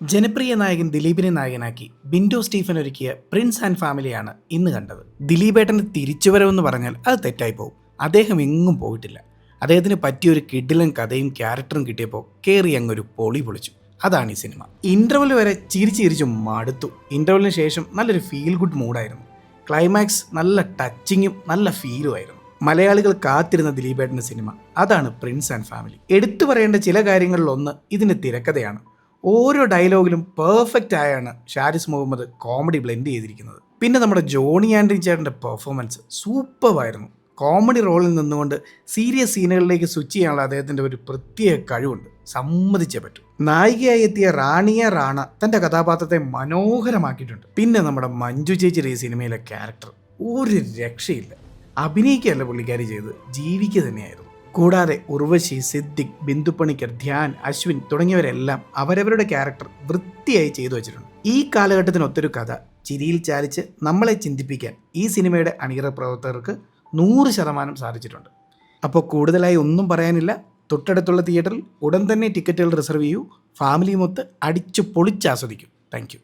ജനപ്രിയ നായകൻ ദിലീപിനെ നായകനാക്കി ബിൻഡോ സ്റ്റീഫൻ ഒരുക്കിയ പ്രിൻസ് ആൻഡ് ഫാമിലിയാണ് ഇന്ന് കണ്ടത്. ദിലീപേട്ടൻ്റെ തിരിച്ചുവരവെന്ന് പറഞ്ഞാൽ അത് തെറ്റായി പോകും. അദ്ദേഹം എങ്ങും പോയിട്ടില്ല. അദ്ദേഹത്തിന് പറ്റിയൊരു കിടിലൻ കഥയും ക്യാരക്ടറും കിട്ടിയപ്പോൾ കയറി അങ്ങൊരു പൊളി പൊളിച്ചു. അതാണ് ഈ സിനിമ. ഇന്റർവെൽ വരെ ചിരിച്ചു മടുത്തു. ഇന്റർവെലിന് ശേഷം നല്ലൊരു ഫീൽ ഗുഡ് മൂഡായിരുന്നു. ക്ലൈമാക്സ് നല്ല ടച്ചിങ്ങും നല്ല ഫീലും ആയിരുന്നു. മലയാളികൾ കാത്തിരുന്ന ദിലീപേട്ടൻ്റെ സിനിമ അതാണ് പ്രിൻസ് ആൻഡ് ഫാമിലി. എടുത്തു പറയേണ്ട ചില കാര്യങ്ങളിലൊന്ന് ഇതിൻ്റെ തിരക്കഥയാണ്. ഓരോ ഡയലോഗിലും പെർഫെക്റ്റ് ആയാണ് ഷാരിസ് മുഹമ്മദ് കോമഡി ബ്ലെൻഡ് ചെയ്തിരിക്കുന്നത്. പിന്നെ നമ്മുടെ ജോണി ആൻഡ്രി ചേട്ടൻ്റെ പെർഫോമൻസ് സൂപ്പറായിരുന്നു. കോമഡി റോളിൽ നിന്നുകൊണ്ട് സീരിയസ് സീനുകളിലേക്ക് സ്വിച്ച് ചെയ്യാനുള്ള അദ്ദേഹത്തിൻ്റെ ഒരു പ്രത്യേക കഴിവുണ്ട്, സമ്മതിച്ചേ പറ്റൂ. നായികയായി എത്തിയ റാണ തൻ്റെ കഥാപാത്രത്തെ മനോഹരമാക്കിയിട്ടുണ്ട്. പിന്നെ നമ്മുടെ മഞ്ജു ചേച്ചിയുടെ ഈ സിനിമയിലെ ക്യാരക്ടർ ഒരു രക്ഷയില്ല. അഭിനയിക്കുകയല്ല പുള്ളിക്കാരി ചെയ്ത്, ജീവിക്കുക തന്നെയായിരുന്നു. കൂടാതെ ഉർവശി, സിദ്ദിഖ്, ബിന്ദു പണിക്കർ, ധ്യാൻ, അശ്വിൻ തുടങ്ങിയവരെല്ലാം അവരവരുടെ ക്യാരക്ടർ വൃത്തിയായി ചെയ്തു വെച്ചിട്ടുണ്ട്. ഈ കാലഘട്ടത്തിനൊത്തൊരു കഥ ചിരിയിൽ ചാലിച്ച് നമ്മളെ ചിന്തിപ്പിക്കാൻ ഈ സിനിമയുടെ അണിയറ പ്രവർത്തകർക്ക് 100% സാധിച്ചിട്ടുണ്ട്. അപ്പോൾ കൂടുതലായി ഒന്നും പറയാനില്ല. തൊട്ടടുത്തുള്ള തിയേറ്ററിൽ ഉടൻ തന്നെ ടിക്കറ്റുകൾ റിസർവ് ചെയ്യൂ. ഫാമിലിയുമൊത്ത് അടിച്ചു പൊളിച്ചാസ്വദിക്കും. Thank you.